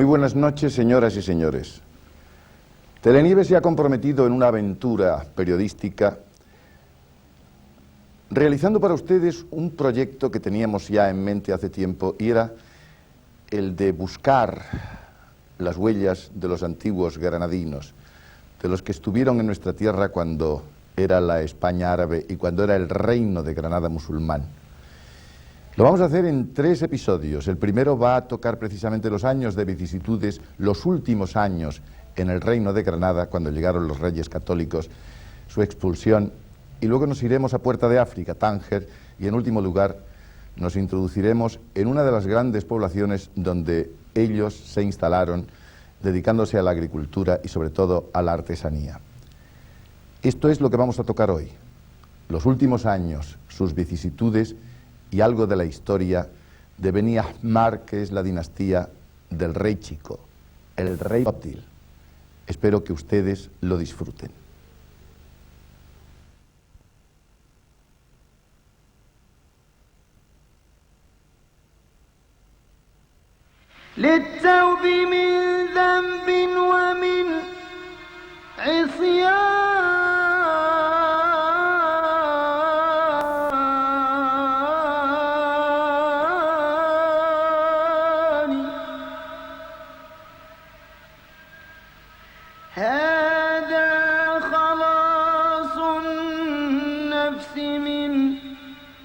buenas noches, señoras y señores. Telenieves se ha comprometido en una aventura periodística realizando para ustedes un proyecto que teníamos ya en mente hace tiempo, y era el de buscar las huellas de los antiguos granadinos, de los que estuvieron en nuestra tierra cuando era la España árabe y cuando era el reino de Granada musulmán. Lo vamos a hacer en 3 episodios. El primero va a tocar precisamente los años de vicisitudes, los últimos años en el reino de Granada, cuando llegaron los reyes católicos, su expulsión, y luego nos iremos a Puerta de África, Tánger, y en último lugar nos introduciremos en una de las grandes poblaciones donde ellos se instalaron, dedicándose a la agricultura y sobre todo a la artesanía. Esto es lo que vamos a tocar hoy, los últimos años, sus vicisitudes y algo de la historia de Beni Ahmar, que es la dinastía del rey chico, el rey Optil. Espero que ustedes lo disfruten. للتوب من ذنب ومن عصيان هذا خلاص النفس من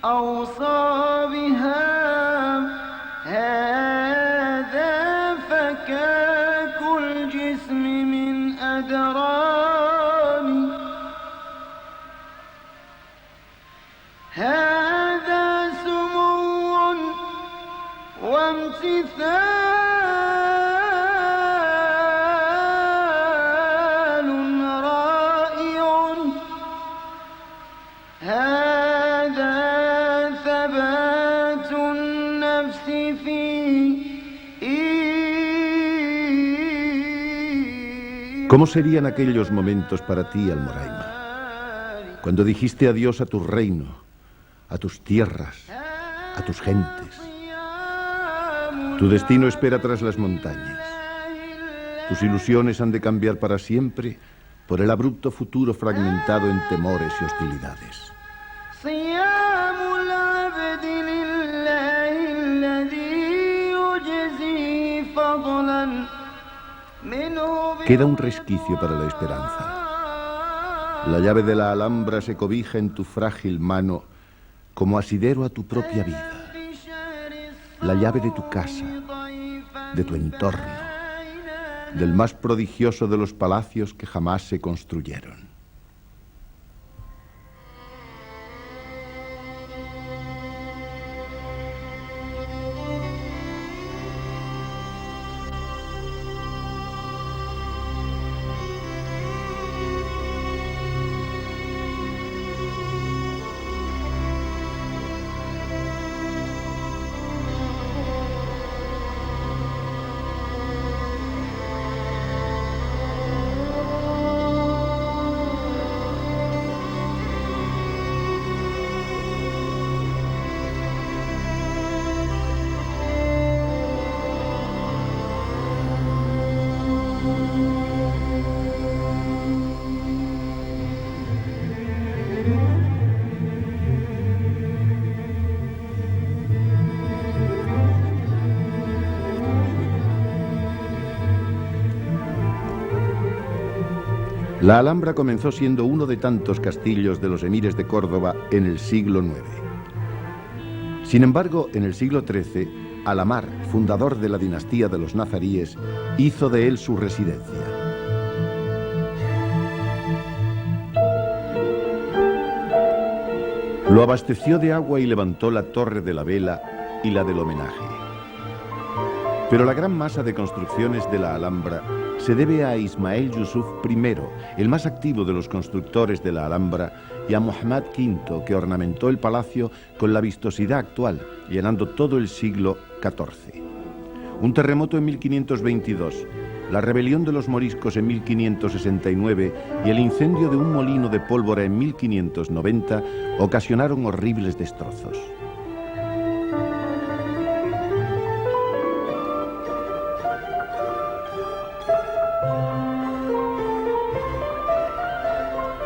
أوصابها فكاك الجسم من أدران هذا سمو وامتثال رائع هذا ثبات النفس فيه. ¿Cómo serían aquellos momentos para ti, Almoraima? Cuando dijiste adiós a tu reino, a tus tierras, a tus gentes. Tu destino espera tras las montañas. Tus ilusiones han de cambiar para siempre por el abrupto futuro fragmentado en temores y hostilidades. Queda un resquicio para la esperanza. La llave de la Alhambra se cobija en tu frágil mano como asidero a tu propia vida. La llave de tu casa, de tu entorno, del más prodigioso de los palacios que jamás se construyeron. La Alhambra comenzó siendo uno de tantos castillos de los emires de Córdoba en el siglo IX. Sin embargo, en el siglo XIII, Al-Amar, fundador de la dinastía de los nazaríes, hizo de él su residencia. Lo abasteció de agua y levantó la torre de la vela y la del homenaje. Pero la gran masa de construcciones de la Alhambra se debe a Ismael Yusuf I, el más activo de los constructores de la Alhambra, y a Muhammad V, que ornamentó el palacio con la vistosidad actual, llenando todo el siglo XIV. Un terremoto en 1522, la rebelión de los moriscos en 1569 y el incendio de un molino de pólvora en 1590 ocasionaron horribles destrozos.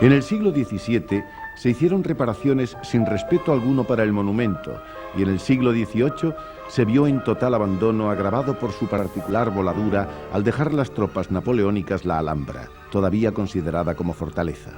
En el siglo XVII se hicieron reparaciones sin respeto alguno para el monumento y en el siglo XVIII se vio en total abandono agravado por su particular voladura al dejar las tropas napoleónicas la Alhambra, todavía considerada como fortaleza.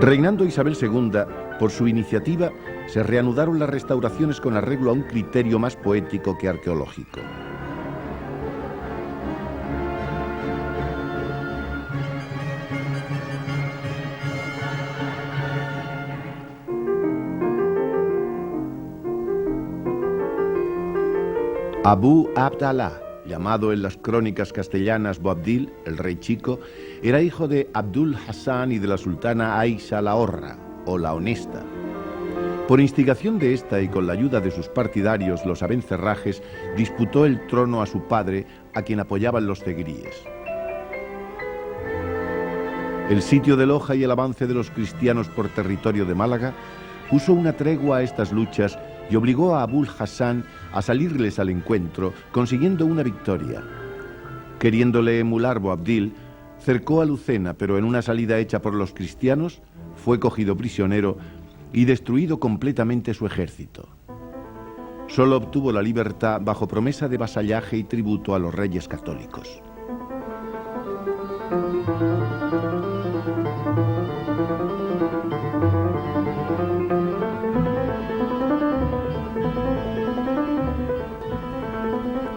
Reinando Isabel II, por su iniciativa, se reanudaron las restauraciones con arreglo a un criterio más poético que arqueológico. Abu Abdallah, llamado en las crónicas castellanas Boabdil, el rey chico, era hijo de Abdul Hassan y de la sultana Aisha la Horra, o la Honesta. Por instigación de esta y con la ayuda de sus partidarios, los abencerrajes, disputó el trono a su padre, a quien apoyaban los zegríes. El sitio de Loja y el avance de los cristianos por territorio de Málaga puso una tregua a estas luchas y obligó a Abul Hassan a salirles al encuentro, consiguiendo una victoria. Queriéndole emular Boabdil, cercó a Lucena, pero en una salida hecha por los cristianos, fue cogido prisionero y destruido completamente su ejército. Solo obtuvo la libertad bajo promesa de vasallaje y tributo a los reyes católicos.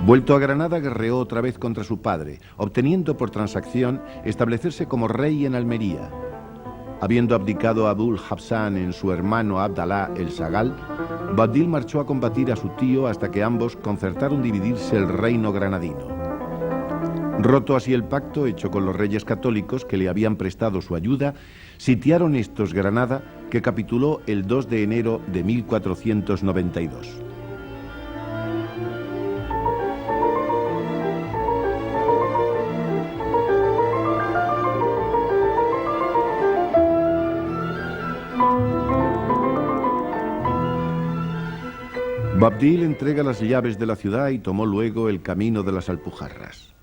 Vuelto a Granada, guerreó otra vez contra su padre, obteniendo por transacción establecerse como rey en Almería. Habiendo abdicado a Abul Hassan en su hermano Abdalá el Sagal, Boabdil marchó a combatir a su tío hasta que ambos concertaron dividirse el reino granadino. Roto así el pacto hecho con los reyes católicos que le habían prestado su ayuda, sitiaron estos Granada, que capituló el 2 de enero de 1492. Boabdil entrega las llaves de la ciudad y tomó luego el camino de las Alpujarras.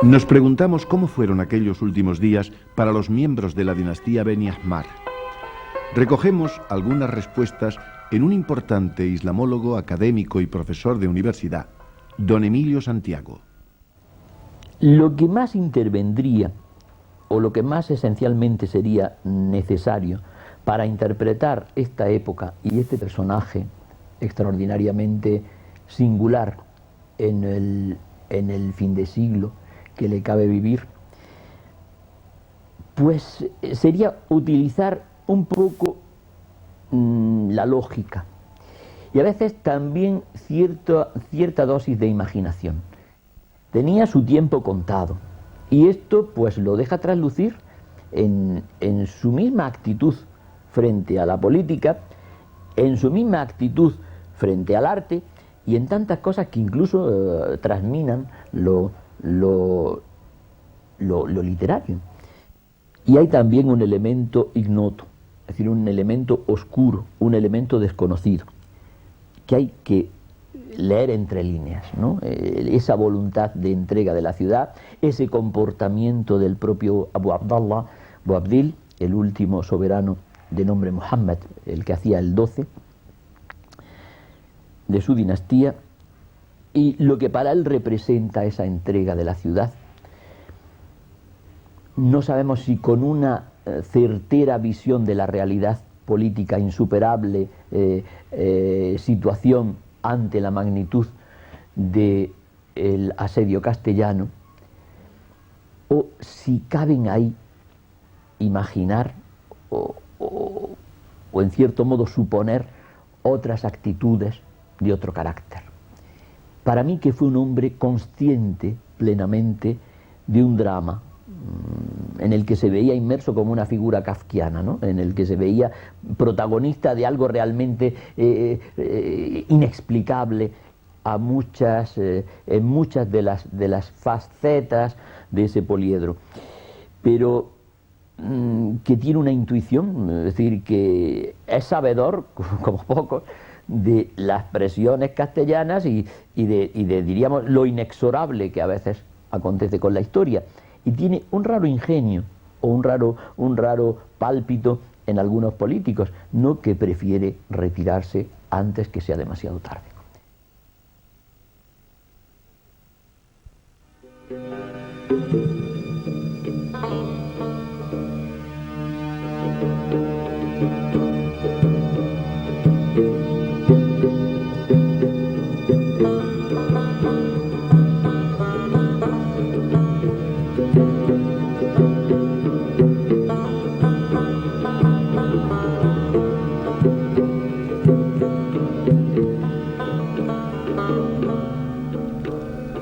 Nos preguntamos cómo fueron aquellos últimos días para los miembros de la dinastía Beni Ahmar. Recogemos algunas respuestas en un importante islamólogo, académico y profesor de universidad, don Emilio Santiago. Lo que más intervendría, o lo que más esencialmente sería necesario para interpretar esta época y este personaje extraordinariamente singular en el fin de siglo que le cabe vivir, pues sería utilizar un poco la lógica y a veces también cierta dosis de imaginación. Tenía su tiempo contado y esto pues lo deja traslucir en su misma actitud frente a la política, en su misma actitud frente al arte y en tantas cosas que incluso trasminan lo literario. Y hay también un elemento ignoto, es decir, un elemento oscuro, un elemento desconocido, que hay que leer entre líneas, ¿no? Esa voluntad de entrega de la ciudad, ese comportamiento del propio Abu Abdallah, Boabdil, el último soberano de nombre Muhammad, el que hacía el 12, de su dinastía y lo que para él representa esa entrega de la ciudad. No sabemos si con una certera visión de la realidad política insuperable, situación ante la magnitud del asedio castellano, o si caben ahí imaginar o en cierto modo suponer otras actitudes de otro carácter. Para mí, que fue un hombre consciente plenamente de un drama en el que se veía inmerso como una figura kafkiana, ¿no? En el que se veía protagonista de algo realmente inexplicable en muchas de las facetas de ese poliedro, pero que tiene una intuición, es decir, que es sabedor, como pocos, de las presiones castellanas y de, diríamos, lo inexorable que a veces acontece con la historia. Y tiene un raro ingenio o un raro pálpito en algunos políticos, no que prefiere retirarse antes que sea demasiado tarde.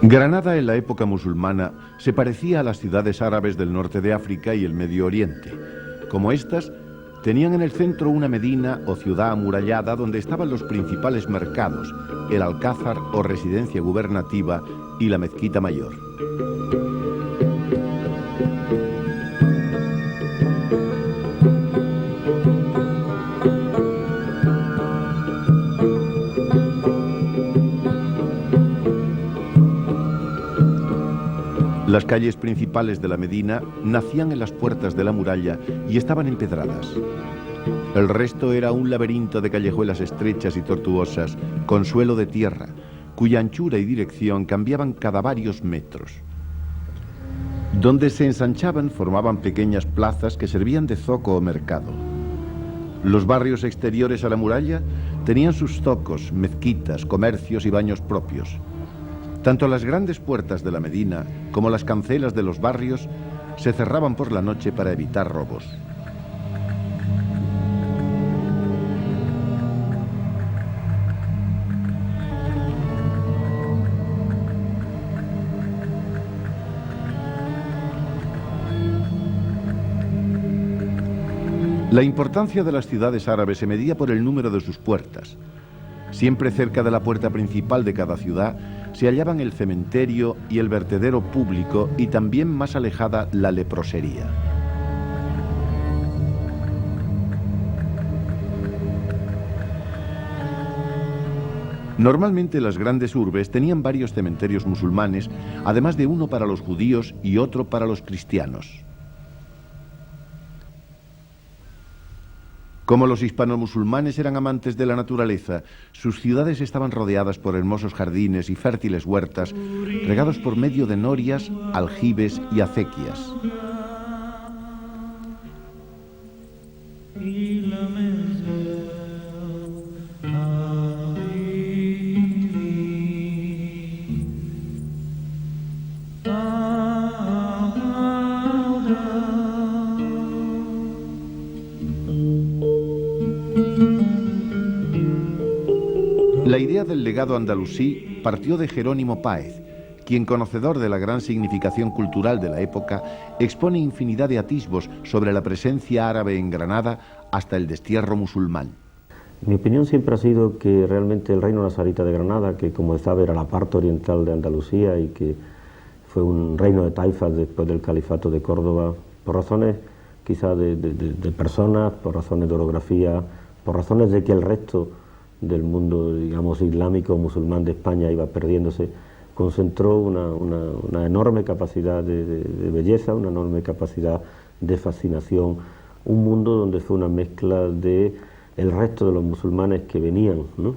Granada en la época musulmana se parecía a las ciudades árabes del norte de África y el Medio Oriente. Como estas, tenían en el centro una medina o ciudad amurallada donde estaban los principales mercados, el alcázar o residencia gubernativa y la mezquita mayor. Las calles principales de la Medina nacían en las puertas de la muralla y estaban empedradas. El resto era un laberinto de callejuelas estrechas y tortuosas, con suelo de tierra, cuya anchura y dirección cambiaban cada varios metros. Donde se ensanchaban formaban pequeñas plazas que servían de zoco o mercado. Los barrios exteriores a la muralla tenían sus zocos, mezquitas, comercios y baños propios. Tanto las grandes puertas de la Medina como las cancelas de los barrios se cerraban por la noche para evitar robos. La importancia de las ciudades árabes se medía por el número de sus puertas. Siempre cerca de la puerta principal de cada ciudad se hallaban el cementerio y el vertedero público, y también más alejada la leprosería. Normalmente las grandes urbes tenían varios cementerios musulmanes, además de uno para los judíos y otro para los cristianos. Como los hispano-musulmanes eran amantes de la naturaleza, sus ciudades estaban rodeadas por hermosos jardines y fértiles huertas, regados por medio de norias, aljibes y acequias. La idea del legado andalusí partió de Jerónimo Páez, quien, conocedor de la gran significación cultural de la época, expone infinidad de atisbos sobre la presencia árabe en Granada hasta el destierro musulmán. Mi opinión siempre ha sido que realmente el reino nazaritita de Granada, que como se sabe era la parte oriental de Andalucía y que fue un reino de taifas después del califato de Córdoba, por razones quizá de personas, por razones de orografía, por razones de que el resto del mundo, digamos, islámico o musulmán de España iba perdiéndose, concentró una enorme capacidad de belleza, una enorme capacidad de fascinación, un mundo donde fue una mezcla de el resto de los musulmanes que venían, ¿no?,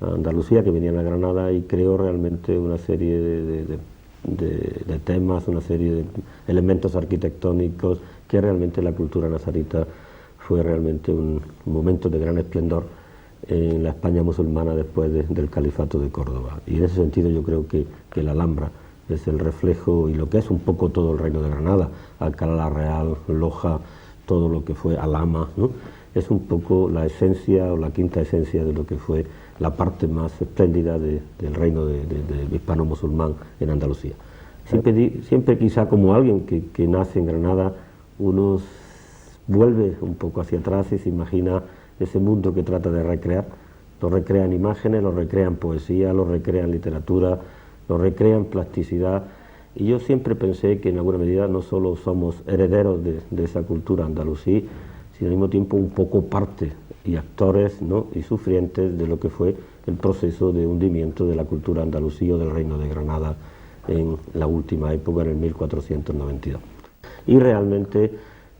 Andalucía, que venían a Granada, y creó realmente una serie de temas, una serie de elementos arquitectónicos, que realmente la cultura nazarita fue realmente un momento de gran esplendor en la España musulmana después del califato de Córdoba. Y en ese sentido yo creo que la Alhambra es el reflejo y lo que es un poco todo el Reino de Granada, Alcalá la Real, Loja, todo lo que fue Alhama, ¿no? Es un poco la esencia o la quinta esencia de lo que fue la parte más espléndida del reino de hispano-musulmán en Andalucía. Siempre quizá como alguien que nace en Granada, uno vuelve un poco hacia atrás y se imagina ese mundo que trata de recrear. Lo recrea en imágenes, lo recrea en poesía, lo recrea en literatura, lo recrea en plasticidad. Y yo siempre pensé que en alguna medida no solo somos herederos de esa cultura andalusí, sino al mismo tiempo un poco parte y actores, ¿no?, y sufrientes de lo que fue el proceso de hundimiento de la cultura andalusí o del Reino de Granada en la última época, en el 1492. Y realmente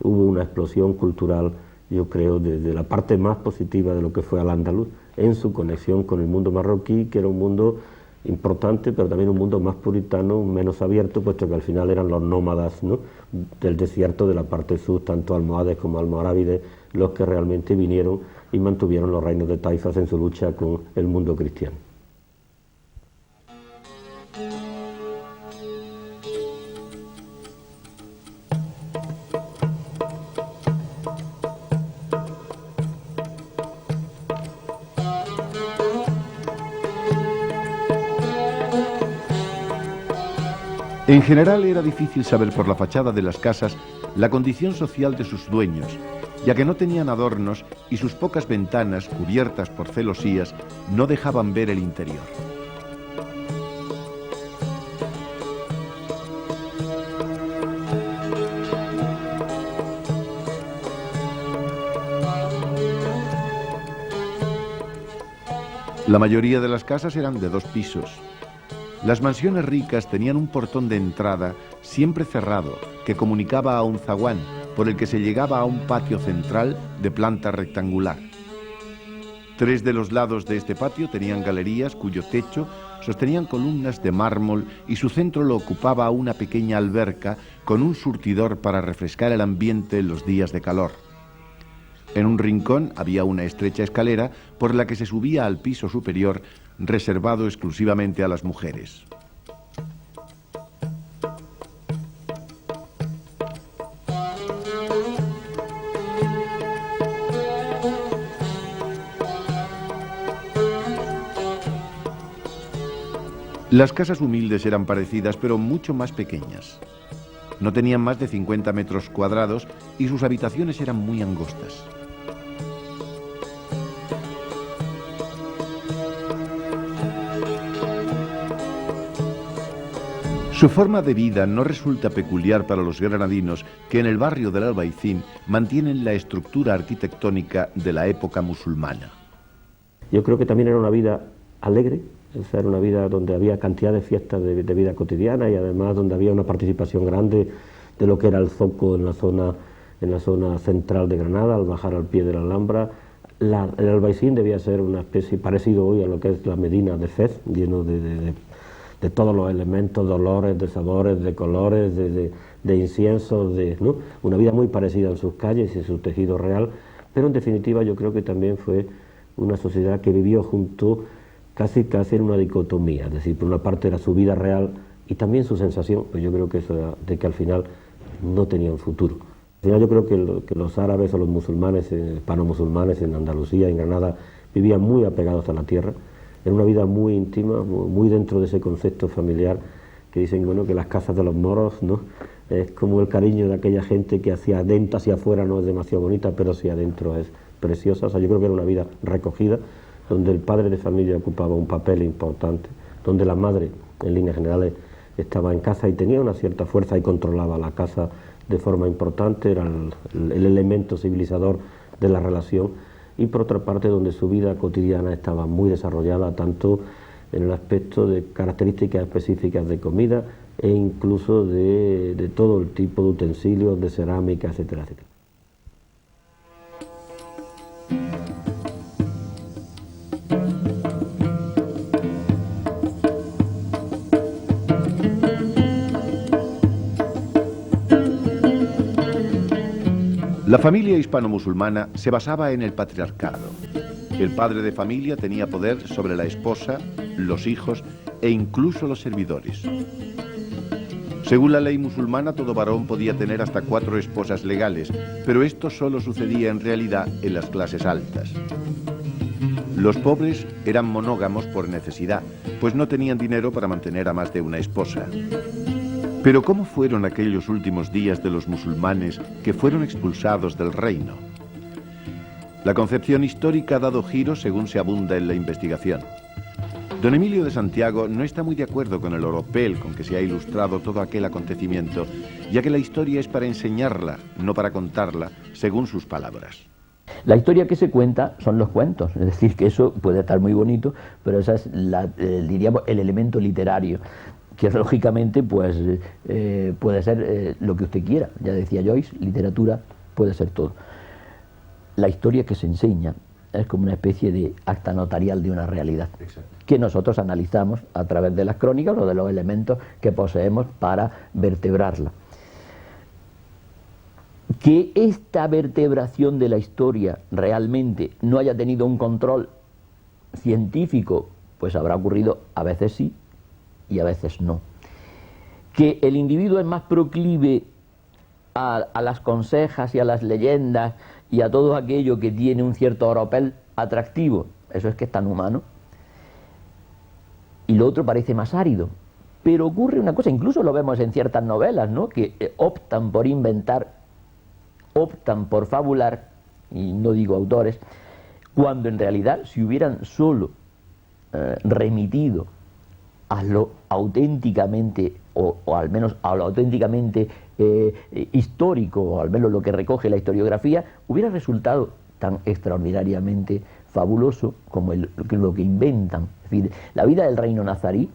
hubo una explosión cultural, yo creo, desde la parte más positiva de lo que fue Al-Ándalus, en su conexión con el mundo marroquí, que era un mundo importante, pero también un mundo más puritano, menos abierto, puesto que al final eran los nómadas, ¿no?, del desierto de la parte sur, tanto almohades como almorávides, los que realmente vinieron y mantuvieron los reinos de taifas en su lucha con el mundo cristiano. En general era difícil saber por la fachada de las casas la condición social de sus dueños, ya que no tenían adornos y sus pocas ventanas, cubiertas por celosías, no dejaban ver el interior. La mayoría de las casas eran de 2 pisos. Las mansiones ricas tenían un portón de entrada siempre cerrado que comunicaba a un zaguán por el que se llegaba a un patio central de planta rectangular. 3 de los lados de este patio tenían galerías cuyo techo sostenían columnas de mármol y su centro lo ocupaba una pequeña alberca con un surtidor para refrescar el ambiente en los días de calor. En un rincón había una estrecha escalera por la que se subía al piso superior, reservado exclusivamente a las mujeres. Las casas humildes eran parecidas, pero mucho más pequeñas. No tenían más de 50 metros cuadrados y sus habitaciones eran muy angostas. Su forma de vida no resulta peculiar para los granadinos, que en el barrio del Albaicín mantienen la estructura arquitectónica de la época musulmana. Yo creo que también era una vida alegre, era una vida donde había cantidad de fiestas de vida cotidiana y además donde había una participación grande de lo que era el zoco en la zona central de Granada, al bajar al pie de la Alhambra. El Albaicín debía ser una especie parecido hoy a lo que es la Medina de Fez, lleno de todos los elementos, de olores, de sabores, de colores, de inciensos, ¿no? Una vida muy parecida en sus calles y en su tejido real, pero en definitiva yo creo que también fue una sociedad que vivió junto casi en una dicotomía, es decir, por una parte era su vida real y también su sensación, pues yo creo que eso era de que al final no tenían futuro. Al final yo creo que los árabes o los musulmanes, hispano-musulmanes en Andalucía, en Granada, vivían muy apegados a la tierra. Era una vida muy íntima, muy dentro de ese concepto familiar que dicen, bueno, que las casas de los moros, ¿no?, es como el cariño de aquella gente que hacia adentro, hacia afuera no es demasiado bonita, pero hacia adentro es preciosa. O sea, yo creo que era una vida recogida, donde el padre de familia ocupaba un papel importante, donde la madre, en líneas generales, estaba en casa y tenía una cierta fuerza y controlaba la casa de forma importante, era el elemento civilizador de la relación. Y por otra parte donde su vida cotidiana estaba muy desarrollada, tanto en el aspecto de características específicas de comida e incluso de todo el tipo de utensilios, de cerámica, etcétera, etcétera. La familia hispano-musulmana se basaba en el patriarcado. El padre de familia tenía poder sobre la esposa, los hijos e incluso los servidores. Según la ley musulmana, todo varón podía tener hasta 4 esposas legales, pero esto solo sucedía en realidad en las clases altas. Los pobres eran monógamos por necesidad, pues no tenían dinero para mantener a más de una esposa. Pero ¿cómo fueron aquellos últimos días de los musulmanes que fueron expulsados del reino? La concepción histórica ha dado giros según se abunda en la investigación. Don Emilio de Santiago no está muy de acuerdo con el oropel con que se ha ilustrado todo aquel acontecimiento, ya que la historia es para enseñarla, no para contarla, según sus palabras. La historia que se cuenta son los cuentos, es decir, que eso puede estar muy bonito, pero ese es, diríamos, el elemento literario, que lógicamente pues, puede ser lo que usted quiera. Ya decía Joyce, literatura puede ser todo. La historia que se enseña es como una especie de acta notarial de una realidad. Exacto. Que nosotros analizamos a través de las crónicas o de los elementos que poseemos para vertebrarla. Que esta vertebración de la historia realmente no haya tenido un control científico, pues habrá ocurrido a veces sí y a veces no. Que el individuo es más proclive a las consejas y a las leyendas y a todo aquello que tiene un cierto oropel atractivo, eso es que es tan humano. Y lo otro parece más árido. Pero ocurre una cosa, incluso lo vemos en ciertas novelas, ¿no?, que optan por inventar, optan por fabular, y no digo autores, cuando en realidad si hubieran solo remitido a lo auténticamente, o al menos a lo auténticamente histórico, o al menos lo que recoge la historiografía, hubiera resultado tan extraordinariamente fabuloso como lo que inventan. Es decir, la vida del reino nazarí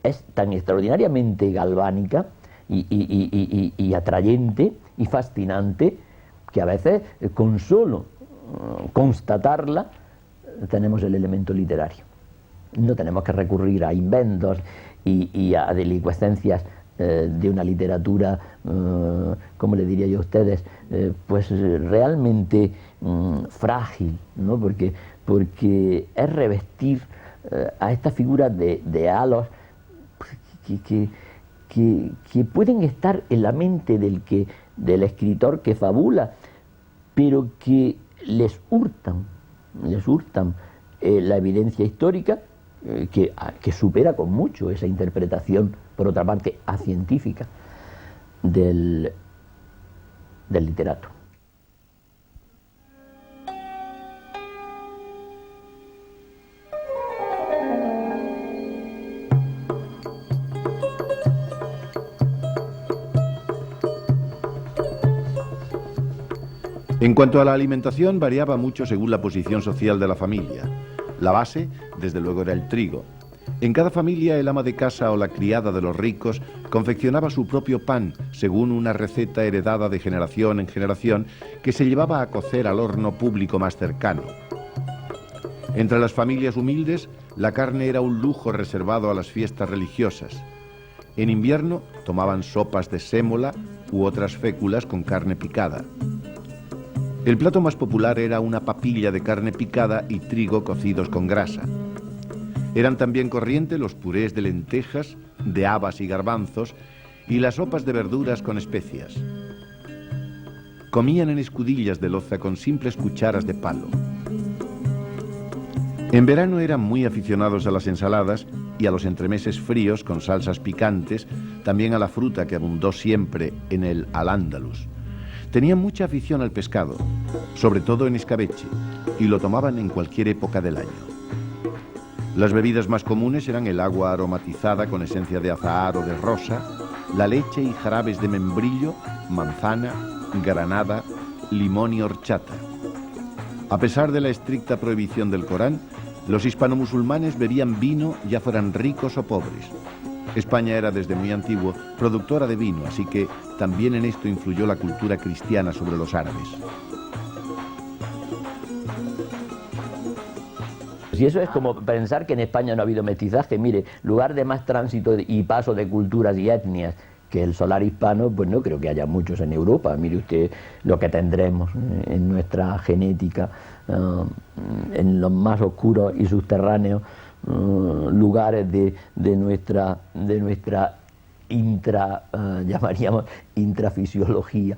es tan extraordinariamente galvánica y atrayente y fascinante que a veces con solo constatarla tenemos el elemento literario. No tenemos que recurrir a inventos y a delicuescencias de una literatura, como le diría yo a ustedes, pues realmente frágil, ¿no? Porque es revestir a esta figura de halos que pueden estar en la mente del escritor que fabula, pero que les hurtan la evidencia histórica, que supera con mucho esa interpretación, por otra parte, acientífica del literato. En cuanto a la alimentación, variaba mucho según la posición social de la familia. La base, desde luego, era el trigo. En cada familia, el ama de casa o la criada de los ricos confeccionaba su propio pan, según una receta heredada de generación en generación, que se llevaba a cocer al horno público más cercano. Entre las familias humildes, la carne era un lujo reservado a las fiestas religiosas. En invierno, tomaban sopas de sémola u otras féculas con carne picada. El plato más popular era una papilla de carne picada y trigo cocidos con grasa. Eran también corriente los purés de lentejas, de habas y garbanzos, y las sopas de verduras con especias. Comían en escudillas de loza con simples cucharas de palo. En verano eran muy aficionados a las ensaladas y a los entremeses fríos con salsas picantes, también a la fruta que abundó siempre en el Al-Ándalus. Tenían mucha afición al pescado, sobre todo en escabeche, y lo tomaban en cualquier época del año. Las bebidas más comunes eran el agua aromatizada con esencia de azahar o de rosa, la leche y jarabes de membrillo, manzana, granada, limón y horchata. A pesar de la estricta prohibición del Corán, los hispano-musulmanes bebían vino, ya fueran ricos o pobres. España era desde muy antiguo productora de vino, así que también en esto influyó la cultura cristiana sobre los árabes. Y eso es como pensar que en España no ha habido mestizaje. Mire, lugar de más tránsito y paso de culturas y etnias que el solar hispano, pues no creo que haya muchos en Europa. Mire usted lo que tendremos en nuestra genética, en los más oscuros y subterráneos lugares de nuestra llamaríamos intrafisiología.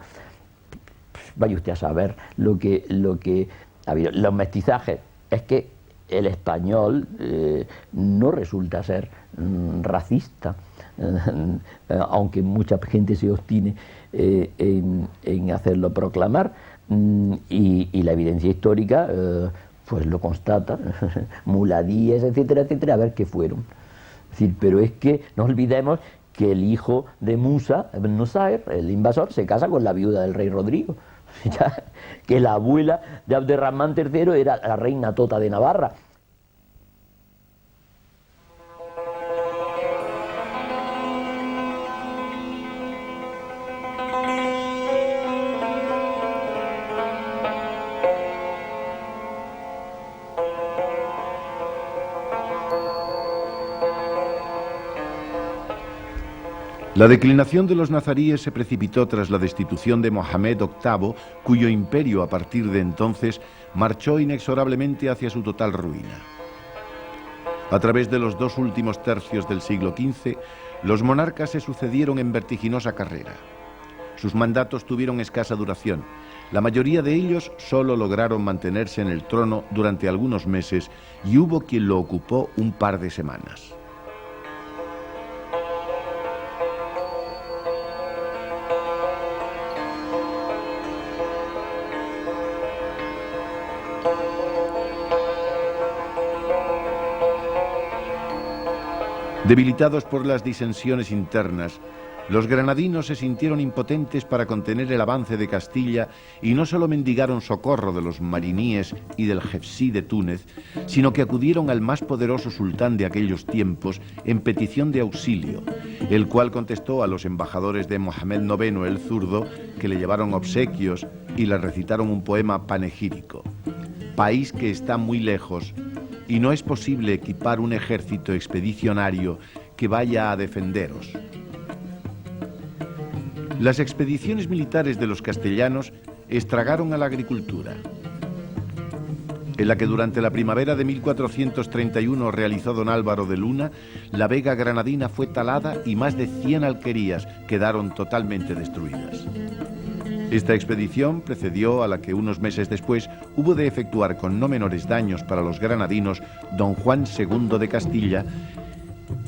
Vaya usted a saber lo que ha habido. Los mestizajes, es que el español no resulta ser racista, aunque mucha gente se obstine en hacerlo proclamar, y la evidencia histórica pues lo constata, muladíes, etcétera, etcétera, a ver qué fueron. Es decir, pero es que no olvidemos que el hijo de Musa, Ibn Nusair, el invasor, se casa con la viuda del rey Rodrigo. Ya, que la abuela de Abderramán III era la reina Tota de Navarra. La declinación de los nazaríes se precipitó tras la destitución de Mohamed VIII, cuyo imperio a partir de entonces marchó inexorablemente hacia su total ruina. A través de los 2 últimos tercios del siglo XV, los monarcas se sucedieron en vertiginosa carrera. Sus mandatos tuvieron escasa duración. La mayoría de ellos solo lograron mantenerse en el trono durante algunos meses y hubo quien lo ocupó un par de semanas. Debilitados por las disensiones internas, los granadinos se sintieron impotentes para contener el avance de Castilla y no solo mendigaron socorro de los mariníes y del jefsí de Túnez, sino que acudieron al más poderoso sultán de aquellos tiempos en petición de auxilio, el cual contestó a los embajadores de Mohamed IX el Zurdo, que le llevaron obsequios y le recitaron un poema panegírico: país que está muy lejos, y no es posible equipar un ejército expedicionario que vaya a defenderos. Las expediciones militares de los castellanos estragaron a la agricultura, en la que durante la primavera de 1431 realizó don Álvaro de Luna, la vega granadina fue talada y más de 100 alquerías quedaron totalmente destruidas. Esta expedición precedió a la que unos meses después hubo de efectuar con no menores daños para los granadinos don Juan II de Castilla,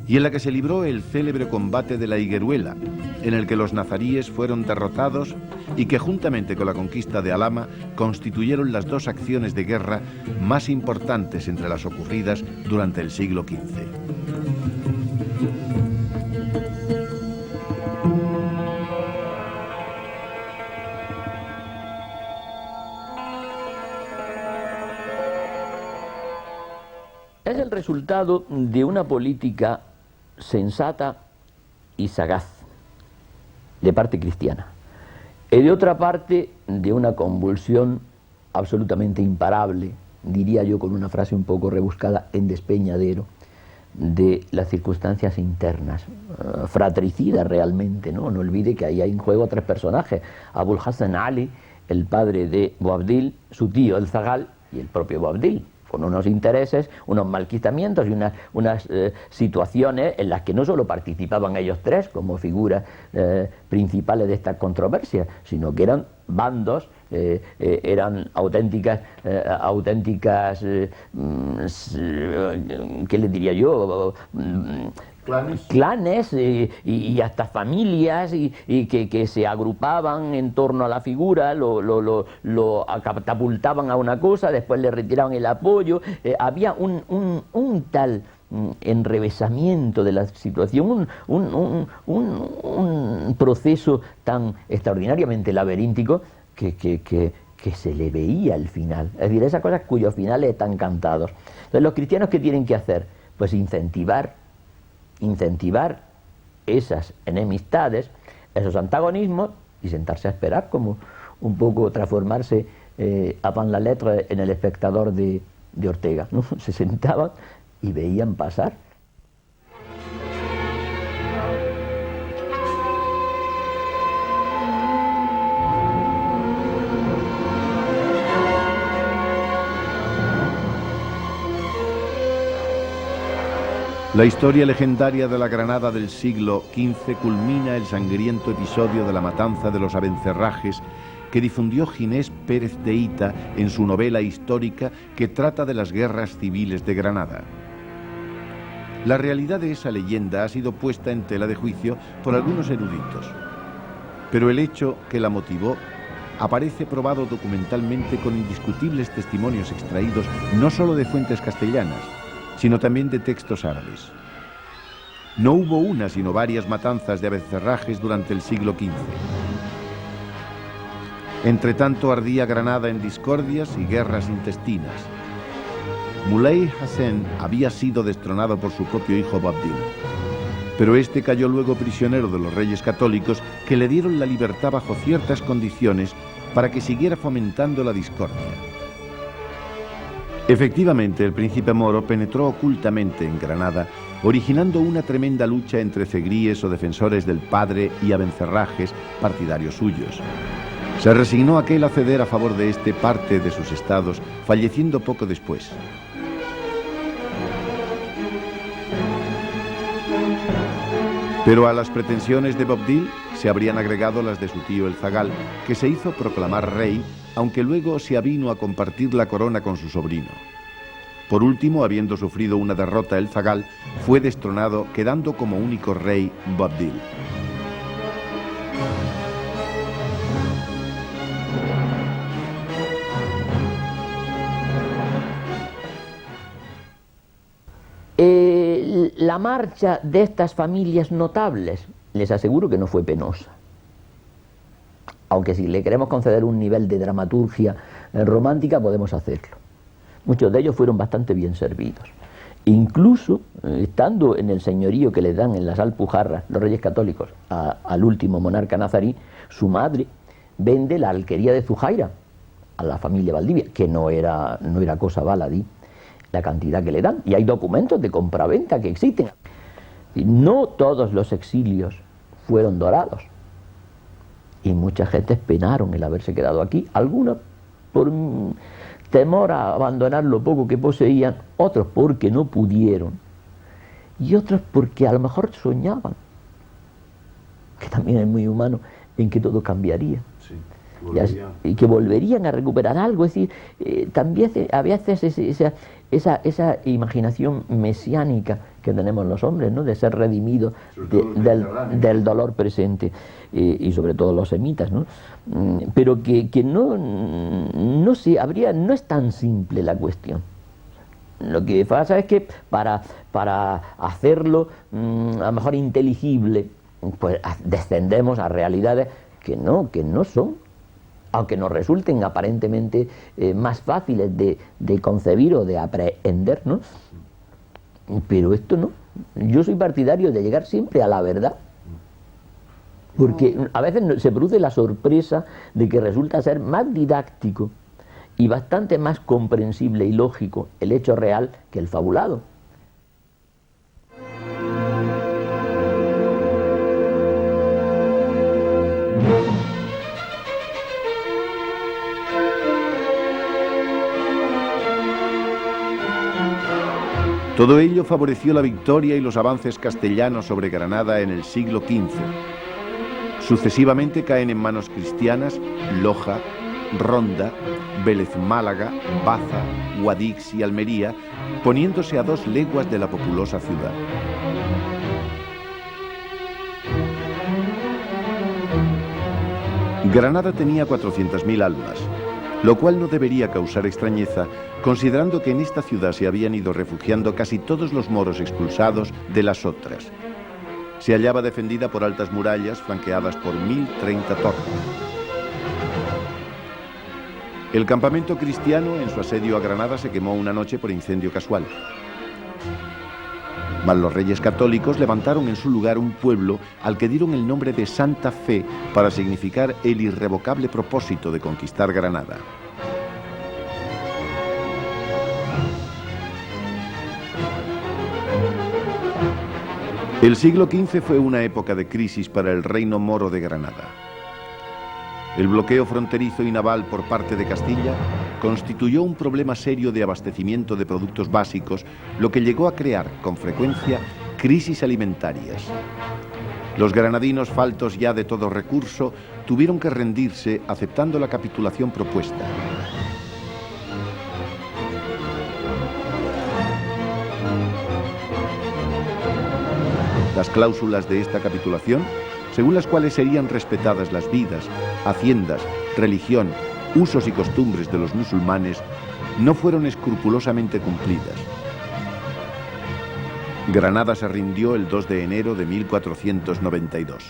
y en la que se libró el célebre combate de la Higueruela, en el que los nazaríes fueron derrotados y que juntamente con la conquista de Alhama constituyeron las 2 acciones de guerra más importantes entre las ocurridas durante el siglo XV. Es el resultado de una política sensata y sagaz de parte cristiana, y de otra parte de una convulsión absolutamente imparable, diría yo con una frase un poco rebuscada, en despeñadero de las circunstancias internas, fratricidas realmente, ¿no? No olvide que ahí hay en juego 3 personajes: Abul Hassan Ali, el padre de Boabdil, su tío el Zagal y el propio Boabdil, con unos intereses, unos malquistamientos y unas situaciones en las que no solo participaban ellos 3 como figuras principales de estas controversias, sino que eran bandos, eran auténticas, ¿qué les diría yo? Clanes y hasta familias y que se agrupaban en torno a la figura, lo catapultaban a una cosa, después le retiraban el apoyo. Había un tal enrevesamiento de la situación, un proceso tan extraordinariamente laberíntico que se le veía al final. Es decir, esas cosas cuyos finales están cantados. Entonces, ¿los cristianos qué tienen que hacer? Pues incentivar esas enemistades, esos antagonismos, y sentarse a esperar, como un poco transformarse a pan la letra en El Espectador de Ortega, ¿no? Se sentaban y veían pasar. La historia legendaria de la Granada del siglo XV culmina el sangriento episodio de la matanza de los Abencerrajes que difundió Ginés Pérez de Hita en su novela histórica que trata de las guerras civiles de Granada. La realidad de esa leyenda ha sido puesta en tela de juicio por algunos eruditos, pero el hecho que la motivó aparece probado documentalmente con indiscutibles testimonios extraídos no solo de fuentes castellanas, sino también de textos árabes. No hubo una, sino varias matanzas de abencerrajes durante el siglo XV. Entretanto ardía Granada en discordias y guerras intestinas. Muley Hassan había sido destronado por su propio hijo Boabdil, pero este cayó luego prisionero de los reyes católicos que le dieron la libertad bajo ciertas condiciones para que siguiera fomentando la discordia. Efectivamente, el príncipe moro penetró ocultamente en Granada, originando una tremenda lucha entre cegríes o defensores del padre y abencerrajes partidarios suyos. Se resignó aquel a ceder a favor de este parte de sus estados, falleciendo poco después. Pero a las pretensiones de Boabdil se habrían agregado las de su tío el Zagal, que se hizo proclamar rey, aunque luego se avino a compartir la corona con su sobrino. Por último, habiendo sufrido una derrota el Zagal, fue destronado, quedando como único rey Boabdil. La marcha de estas familias notables, les aseguro que no fue penosa. Aunque si le queremos conceder un nivel de dramaturgia romántica, podemos hacerlo. Muchos de ellos fueron bastante bien servidos. Incluso, estando en el señorío que le dan en las Alpujarras los reyes católicos al último monarca nazarí, su madre vende la alquería de Zujaira a la familia Valdivia, que no era cosa baladí la cantidad que le dan, y hay documentos de compraventa que existen. No todos los exilios fueron dorados, y mucha gente penaron el haberse quedado aquí, algunos por temor a abandonar lo poco que poseían, otros porque no pudieron, y otros porque a lo mejor soñaban, que también es muy humano, en que todo cambiaría. Sí. Y que volverían a recuperar algo. Es decir, también a veces esa imaginación mesiánica que tenemos los hombres, ¿no?, de ser redimidos del dolor presente, y sobre todo los semitas, ¿no? Pero que no es tan simple la cuestión. Lo que pasa es que para hacerlo a lo mejor inteligible, pues descendemos a realidades que no son, aunque nos resulten aparentemente más fáciles de concebir o de aprehender, ¿no? Pero esto no. Yo soy partidario de llegar siempre a la verdad, porque a veces se produce la sorpresa de que resulta ser más didáctico y bastante más comprensible y lógico el hecho real que el fabulado. Todo ello favoreció la victoria y los avances castellanos sobre Granada en el siglo XV. Sucesivamente caen en manos cristianas Loja, Ronda, Vélez Málaga, Baza, Guadix y Almería, poniéndose a 2 leguas de la populosa ciudad. Granada tenía 400.000 almas, lo cual no debería causar extrañeza, considerando que en esta ciudad se habían ido refugiando casi todos los moros expulsados de las otras. Se hallaba defendida por altas murallas flanqueadas por 1030 torres. El campamento cristiano en su asedio a Granada se quemó una noche por incendio casual. Mas los reyes católicos levantaron en su lugar un pueblo al que dieron el nombre de Santa Fe para significar el irrevocable propósito de conquistar Granada. El siglo XV fue una época de crisis para el reino moro de Granada. El bloqueo fronterizo y naval por parte de Castilla constituyó un problema serio de abastecimiento de productos básicos, lo que llegó a crear, con frecuencia, crisis alimentarias. Los granadinos, faltos ya de todo recurso, tuvieron que rendirse aceptando la capitulación propuesta. Las cláusulas de esta capitulación, según las cuales serían respetadas las vidas, haciendas, religión, usos y costumbres de los musulmanes, no fueron escrupulosamente cumplidas. Granada se rindió el 2 de enero de 1492.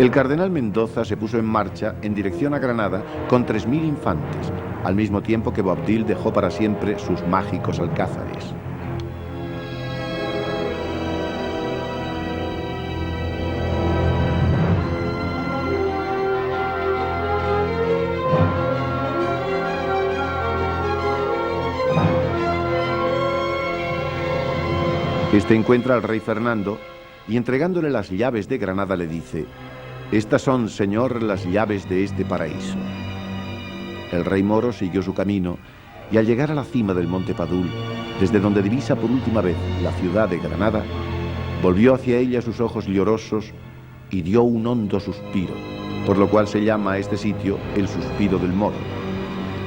El cardenal Mendoza se puso en marcha en dirección a Granada con 3000 infantes, al mismo tiempo que Boabdil dejó para siempre sus mágicos alcázares. Este encuentra al rey Fernando y entregándole las llaves de Granada le dice: «Estas son, señor, las llaves de este paraíso». El rey moro siguió su camino y al llegar a la cima del monte Padul, desde donde divisa por última vez la ciudad de Granada, volvió hacia ella sus ojos llorosos y dio un hondo suspiro, por lo cual se llama a este sitio el suspiro del moro,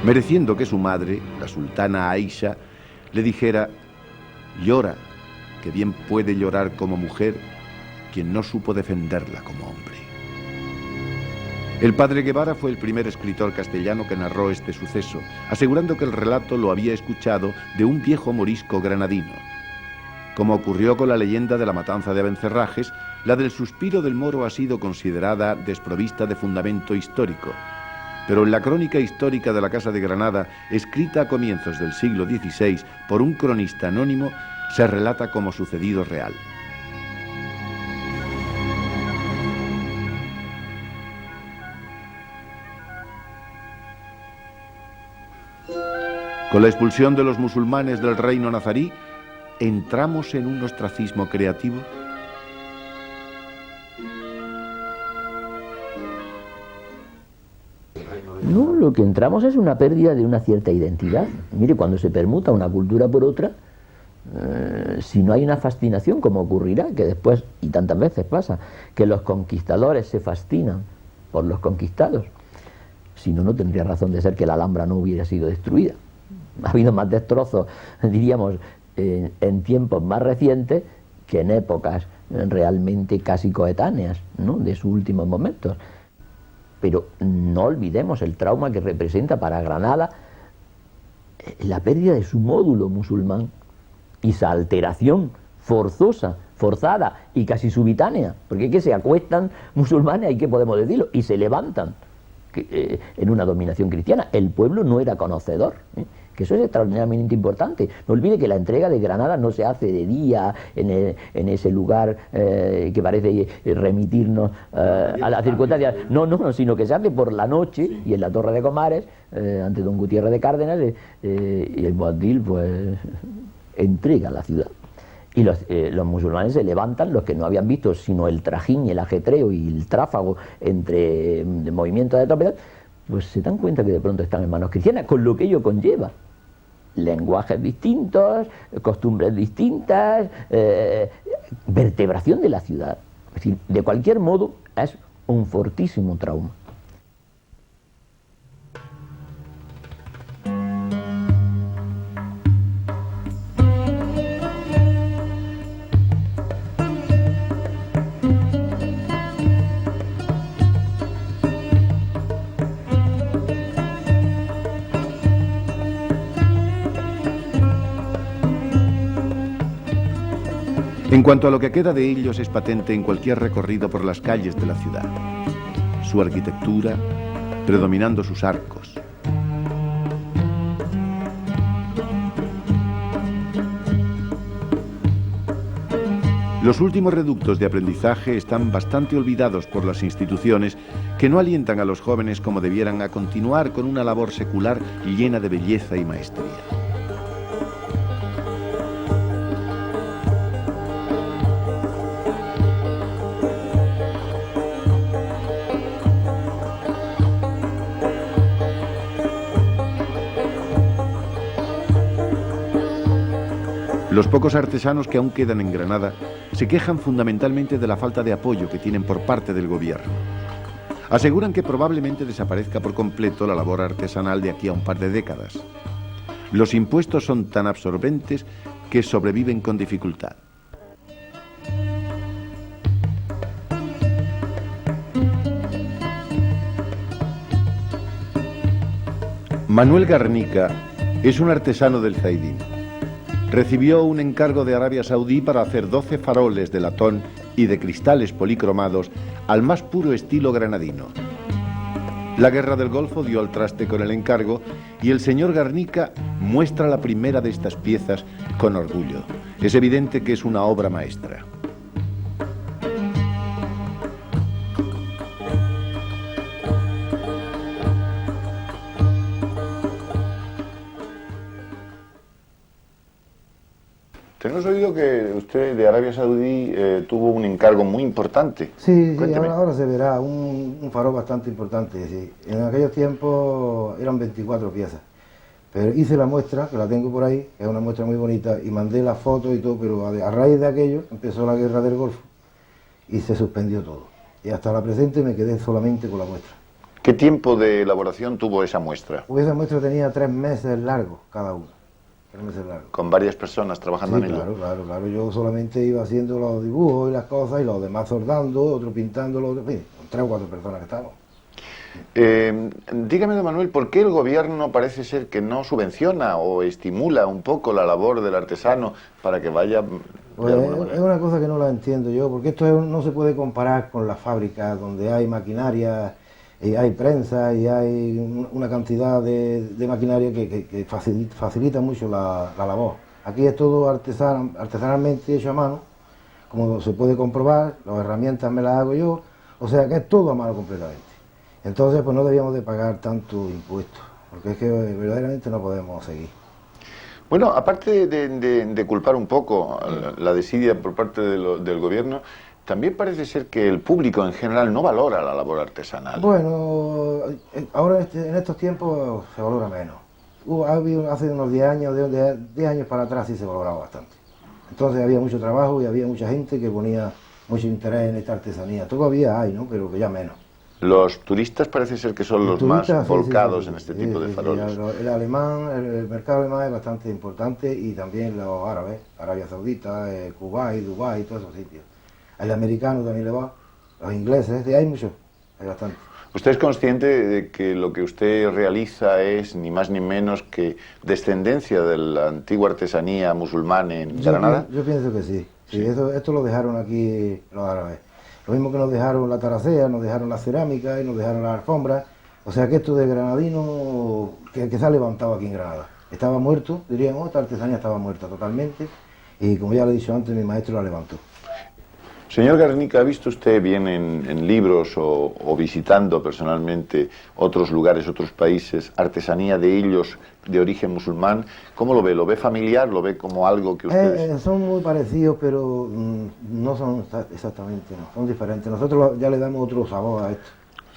mereciendo que su madre, la sultana Aisha, le dijera: «Llora, que bien puede llorar como mujer quien no supo defenderla como hombre». El padre Guevara fue el primer escritor castellano que narró este suceso, asegurando que el relato lo había escuchado de un viejo morisco granadino. Como ocurrió con la leyenda de la matanza de Abencerrajes, la del suspiro del moro ha sido considerada desprovista de fundamento histórico. Pero en la crónica histórica de la Casa de Granada, escrita a comienzos del siglo XVI por un cronista anónimo, se relata como sucedido real. Con la expulsión de los musulmanes del reino nazarí, ¿entramos en un ostracismo creativo? No, lo que entramos es una pérdida de una cierta identidad. Mire, cuando se permuta una cultura por otra, si no hay una fascinación, como ocurrirá, que después, y tantas veces pasa, que los conquistadores se fascinan por los conquistados, si no, no tendría razón de ser que la Alhambra no hubiera sido destruida. Ha habido más destrozos, diríamos, en tiempos más recientes que en épocas realmente casi coetáneas, ¿no?, de sus últimos momentos. Pero no olvidemos el trauma que representa para Granada la pérdida de su módulo musulmán y esa alteración forzada y casi subitánea, porque es que se acuestan musulmanes, ¿y qué podemos decirlo?, y se levantan en una dominación cristiana. El pueblo no era conocedor, que eso es extraordinariamente importante. No olvide que la entrega de Granada no se hace de día en ese lugar que parece remitirnos a las circunstancias, no, sino que se hace por la noche y en la Torre de Comares ante don Gutiérrez de Cárdenas, y el Boabdil pues entrega la ciudad. Y los musulmanes se levantan, los que no habían visto sino el trajín y el ajetreo y el tráfago entre movimientos de tropas, pues se dan cuenta que de pronto están en manos cristianas, con lo que ello conlleva. Lenguajes distintos, costumbres distintas, vertebración de la ciudad. Es decir, de cualquier modo, es un fortísimo trauma. En cuanto a lo que queda de ellos, es patente en cualquier recorrido por las calles de la ciudad. Su arquitectura, predominando sus arcos. Los últimos reductos de aprendizaje están bastante olvidados por las instituciones, que no alientan a los jóvenes como debieran a continuar con una labor secular llena de belleza y maestría. Los pocos artesanos que aún quedan en Granada se quejan fundamentalmente de la falta de apoyo que tienen por parte del gobierno. Aseguran que probablemente desaparezca por completo la labor artesanal de aquí a un par de décadas. Los impuestos son tan absorbentes que sobreviven con dificultad. Manuel Garnica es un artesano del Zaidín. Recibió un encargo de Arabia Saudí para hacer 12 faroles de latón y de cristales policromados al más puro estilo granadino. La Guerra del Golfo dio al traste con el encargo y el señor Garnica muestra la primera de estas piezas con orgullo. Es evidente que es una obra maestra. Tenemos oído que usted de Arabia Saudí tuvo un encargo muy importante. Sí, Cuénteme. ahora se verá, un farol bastante importante. Sí. En aquellos tiempos eran 24 piezas, pero hice la muestra, que la tengo por ahí, es una muestra muy bonita, y mandé las fotos y todo, pero a raíz de aquello empezó la Guerra del Golfo y se suspendió todo. Y hasta la presente me quedé solamente con la muestra. ¿Qué tiempo de elaboración tuvo esa muestra? Pues esa muestra tenía 3 meses largos cada una. 3 meses largos. Con varias personas trabajando Sí, en ello. claro. Yo solamente iba haciendo los dibujos y las cosas, y los demás soldando, otro pintándolo, en fin, 3 o 4 personas que estábamos. Dígame, don Manuel, ¿por qué el gobierno parece ser que no subvenciona o estimula un poco la labor del artesano para que vaya de Pues alguna es manera? una cosa que no la entiendo yo, porque esto no se puede comparar con las fábricas donde hay maquinaria, y hay prensa y hay una cantidad de maquinaria que facilita mucho la labor. Aquí es todo artesanalmente hecho a mano, como se puede comprobar, las herramientas me las hago yo, o sea que es todo a mano completamente. Entonces pues no debíamos de pagar tanto impuestos, porque es que verdaderamente no podemos seguir. Bueno, aparte de culpar un poco la desidia por parte del gobierno, también parece ser que el público en general no valora la labor artesanal. Bueno, ahora en estos tiempos se valora menos. Hace unos 10 años, de 10 años para atrás sí se valoraba bastante. Entonces había mucho trabajo y había mucha gente que ponía mucho interés en esta artesanía. Todavía hay, ¿no? Pero que ya menos. Los turistas parece ser que son los más volcados en este tipo de faroles. El alemán, el mercado alemán es bastante importante, y también los árabes, Arabia Saudita, Kuwait, Dubái, todos esos sitios. El americano también le va, los ingleses, hay muchos, hay bastante. ¿Usted es consciente de que lo que usted realiza es ni más ni menos que descendencia de la antigua artesanía musulmana en Granada? Yo pienso que sí. Esto lo dejaron aquí los árabes. Lo mismo que nos dejaron la taracea, nos dejaron la cerámica y nos dejaron las alfombras. O sea que esto de granadino que se ha levantado aquí en Granada. Estaba muerto, diríamos, esta artesanía estaba muerta totalmente, y como ya le he dicho antes, mi maestro la levantó. Señor Garnica, ¿ha visto usted bien en libros o visitando personalmente otros lugares, otros países, artesanía de ellos de origen musulmán? ¿Cómo lo ve? ¿Lo ve familiar? ¿Lo ve como algo que ustedes...? Son muy parecidos, pero no son exactamente, no, son diferentes. Nosotros ya le damos otro sabor a esto.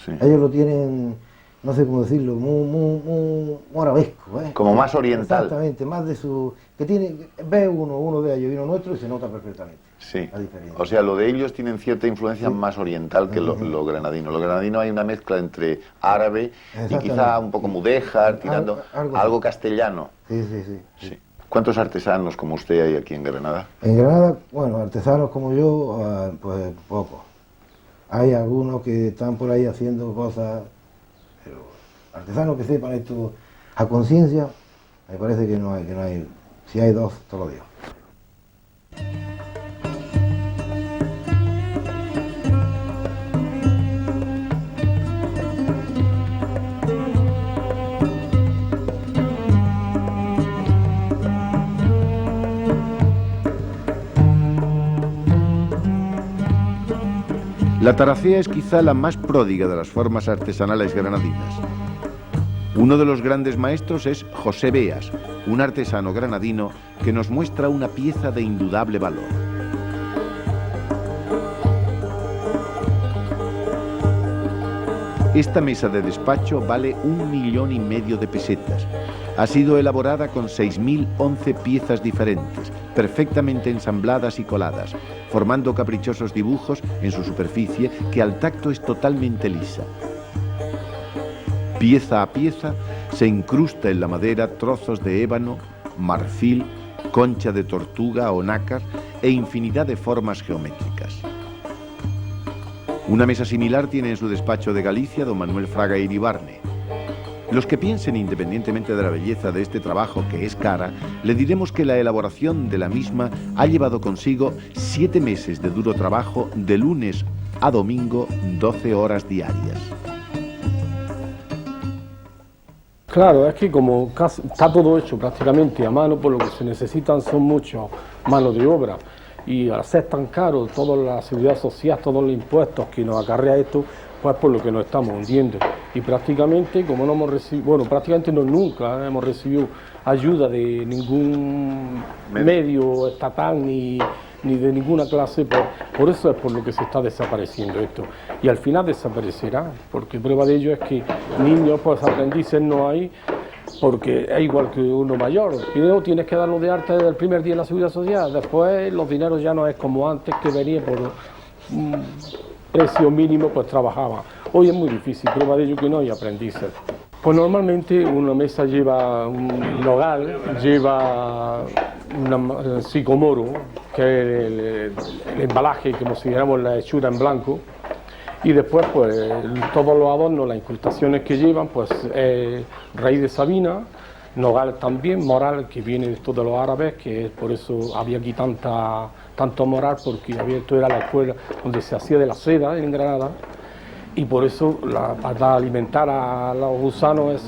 Sí. Ellos lo tienen, no sé cómo decirlo, muy arabesco. Como más oriental. Exactamente, más de su... que tiene, ve uno de ellos y uno nuestro y se nota perfectamente. Sí, la diferencia. O sea, lo de ellos tienen cierta influencia más oriental que lo granadino. Lo granadino hay una mezcla entre árabe y quizá un poco mudéjar, tirando algo castellano. Sí. ¿Cuántos artesanos como usted hay aquí en Granada? En Granada, bueno, artesanos como yo, pues pocos. Hay algunos que están por ahí haciendo cosas, pero artesanos que sepan esto a conciencia, me parece que no hay. Si hay 2, te lo digo. La taracea es quizá la más pródiga de las formas artesanales granadinas. Uno de los grandes maestros es José Beas, un artesano granadino que nos muestra una pieza de indudable valor. Esta mesa de despacho vale 1,5 millones de pesetas Ha sido elaborada con 6.011 piezas diferentes, perfectamente ensambladas y coladas, formando caprichosos dibujos en su superficie que al tacto es totalmente lisa. Pieza a pieza se incrusta en la madera trozos de ébano, marfil, concha de tortuga o nácar e infinidad de formas geométricas. Una mesa similar tiene en su despacho de Galicia don Manuel Fraga Iribarne. Los que piensen independientemente de la belleza de este trabajo, que es cara, le diremos que la elaboración de la misma ha llevado consigo 7 meses de duro trabajo de lunes a domingo, 12 horas diarias. Claro, es que como casi está todo hecho prácticamente a mano, por lo que se necesitan son muchas manos de obra. Y al ser tan caro toda la seguridad social, todos los impuestos que nos acarrea esto, pues por lo que nos estamos hundiendo. Y prácticamente, como no hemos recibido, bueno, prácticamente no nunca hemos recibido ayuda de ningún medio estatal ni de ninguna clase, por eso es por lo que se está desapareciendo esto. Y al final desaparecerá, porque prueba de ello es que niños, pues aprendices no hay, porque es igual que uno mayor. Primero tienes que darlo de alta desde el primer día en la seguridad social, después los dineros ya no es como antes, que venía por precio mínimo, pues trabajaba. Hoy es muy difícil, prueba de ello que no hay aprendices. Pues normalmente una mesa lleva un nogal, lleva un sicomoro, que es el embalaje, como si dijéramos la hechura en blanco, y después pues todos los adornos, las incrustaciones que llevan, pues raíz de sabina, nogal también, moral, que viene de esto de los árabes, que por eso había aquí tanto moral, porque esto era la escuela donde se hacía de la seda en Granada. Y por eso, para alimentar a los gusanos,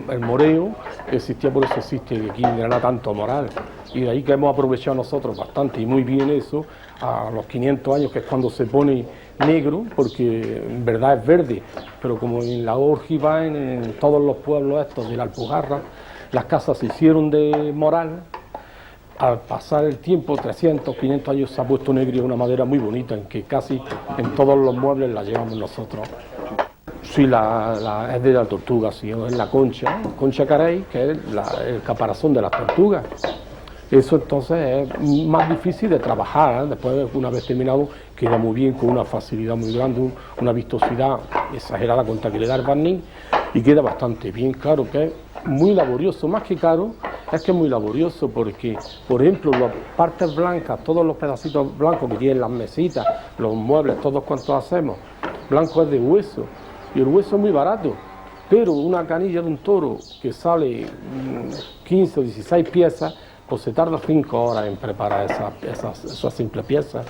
el moreo existía, por eso existe aquí en Granada tanto moral. Y de ahí que hemos aprovechado nosotros bastante y muy bien eso, a los 500 años, que es cuando se pone negro, porque en verdad es verde, pero como en la Órgiva, en todos los pueblos estos de la Alpujarra, las casas se hicieron de moral. Al pasar el tiempo, 300, 500 años, se ha puesto negro y es una madera muy bonita, en que casi en todos los muebles la llevamos nosotros. Sí, es de la tortuga, sí, es la concha carey, que es el caparazón de las tortugas. Eso entonces es más difícil de trabajar, ¿eh? Después, una vez terminado, queda muy bien, con una facilidad muy grande, una vistosidad exagerada contra que le da el barniz, y queda bastante bien, claro que es muy laborioso, más que caro, es que es muy laborioso porque, por ejemplo, las partes blancas, todos los pedacitos blancos que tienen las mesitas, los muebles, todos cuantos hacemos, blanco es de hueso, y el hueso es muy barato, pero una canilla de un toro que sale 15 o 16 piezas, pues se tarda 5 horas en preparar esa simple pieza.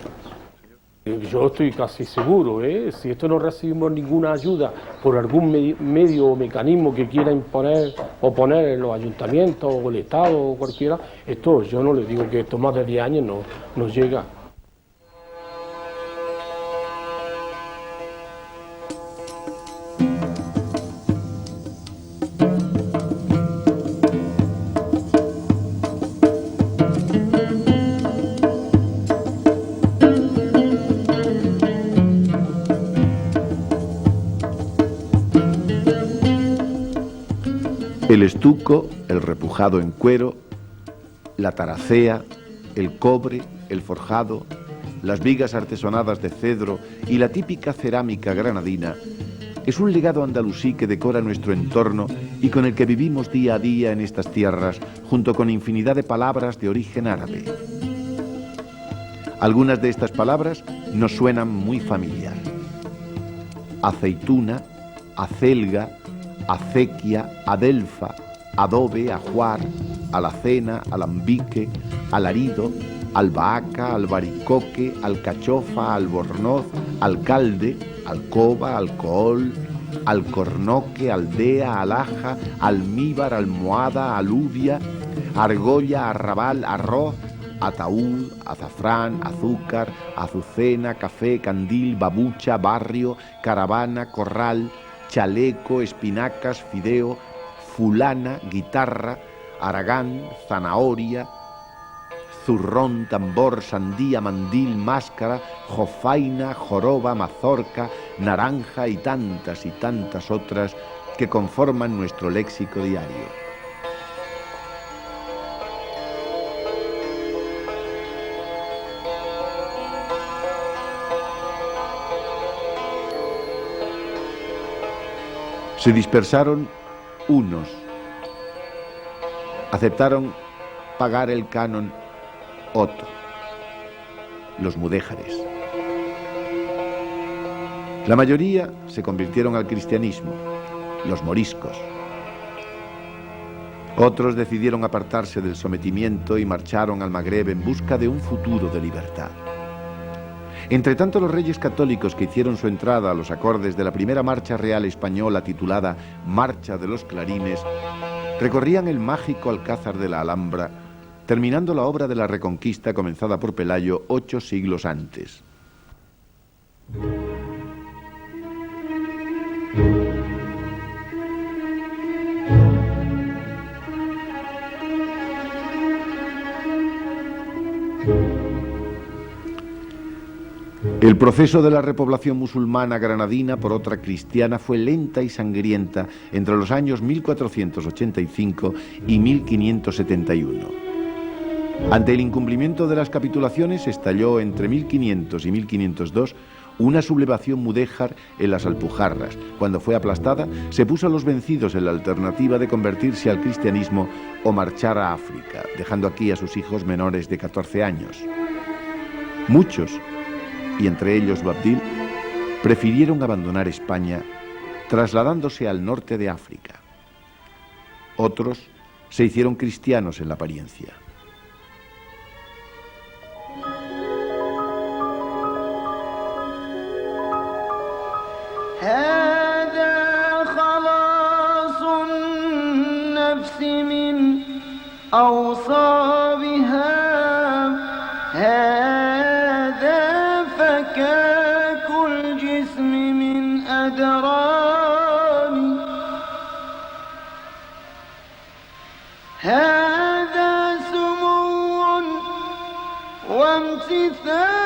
Yo estoy casi seguro, si esto no recibimos ninguna ayuda por algún medio o mecanismo que quiera imponer o poner en los ayuntamientos o el Estado o cualquiera, esto yo no les digo que esto más de 10 años no llega. El estuco, el repujado en cuero, la taracea, el cobre, el forjado, las vigas artesonadas de cedro y la típica cerámica granadina es un legado andalusí que decora nuestro entorno y con el que vivimos día a día en estas tierras, junto con infinidad de palabras de origen árabe. Algunas de estas palabras nos suenan muy familiar. Aceituna, acelga, acequia, adelfa, adobe, ajuar, alacena, alambique, alarido, albahaca, albaricoque, alcachofa, albornoz, alcalde, alcoba, alcohol, alcornoque, aldea, alhaja, almíbar, almohada, aludia, argolla, arrabal, arroz, ataúd, azafrán, azúcar, azucena, café, candil, babucha, barrio, caravana, corral, chaleco, espinacas, fideo, fulana, guitarra, aragán, zanahoria, zurrón, tambor, sandía, mandil, máscara, jofaina, joroba, mazorca, naranja y tantas otras que conforman nuestro léxico diario. Se dispersaron unos, aceptaron pagar el canon otro, los mudéjares. La mayoría se convirtieron al cristianismo, los moriscos. Otros decidieron apartarse del sometimiento y marcharon al Magreb en busca de un futuro de libertad. Entre tanto, los reyes católicos que hicieron su entrada a los acordes de la primera marcha real española titulada Marcha de los Clarines, recorrían el mágico alcázar de la Alhambra, terminando la obra de la Reconquista comenzada por Pelayo 8 siglos antes. El proceso de la repoblación musulmana granadina por otra cristiana fue lenta y sangrienta entre los años 1485 y 1571. Ante el incumplimiento de las capitulaciones estalló entre 1500 y 1502 una sublevación mudéjar en las Alpujarras. Cuando fue aplastada, se puso a los vencidos en la alternativa de convertirse al cristianismo o marchar a África, dejando aquí a sus hijos menores de 14 años. Muchos, y entre ellos Boabdil, prefirieron abandonar España, trasladándose al norte de África. Otros se hicieron cristianos en la apariencia. هذا خلاص النفس من أوصابها هذا فكاك الجسم من أدران هذا سمو وامتثال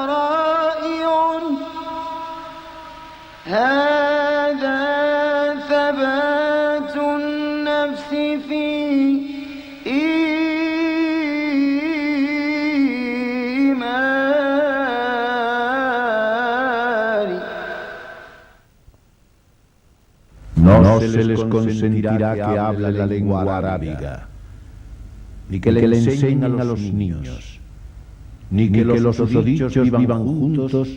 رائع هذا ثبات النفس في إيمان No se les consentirá que hablen la lengua arábiga, ni que le enseñen a los niños, ni que los susodichos vivan juntos,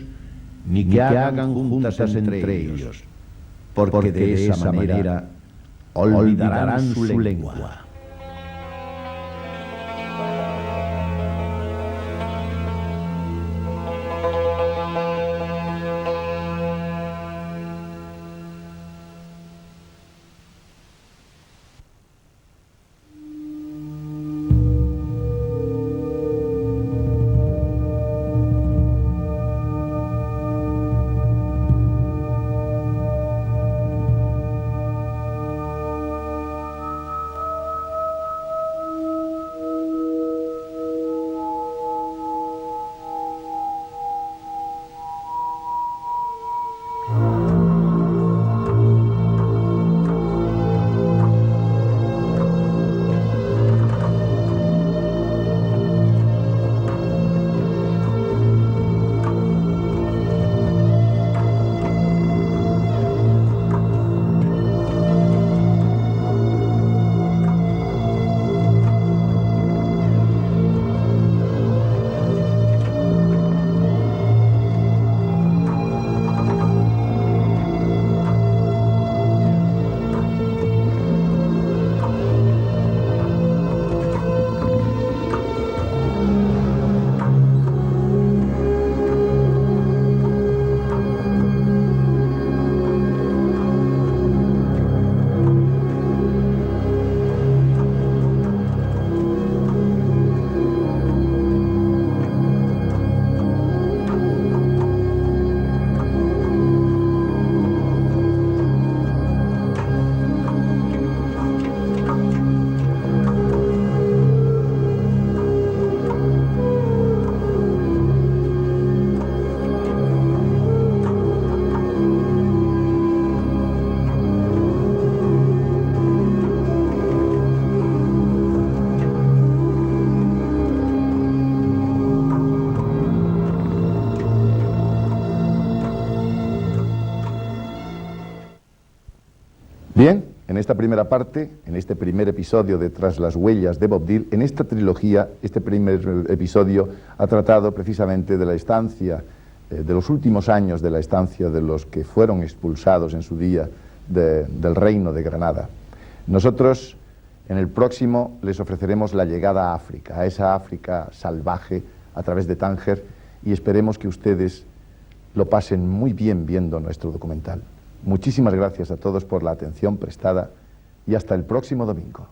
ni que hagan juntas entre ellos, porque de esa manera olvidarán su lengua. Bien, en esta primera parte, en este primer episodio de Tras las huellas de Bob Dylan, en esta trilogía, este primer episodio ha tratado precisamente de la estancia, de los últimos años de la estancia de los que fueron expulsados en su día del Reino de Granada. Nosotros, en el próximo, les ofreceremos la llegada a África, a esa África salvaje a través de Tánger, y esperemos que ustedes lo pasen muy bien viendo nuestro documental. Muchísimas gracias a todos por la atención prestada y hasta el próximo domingo.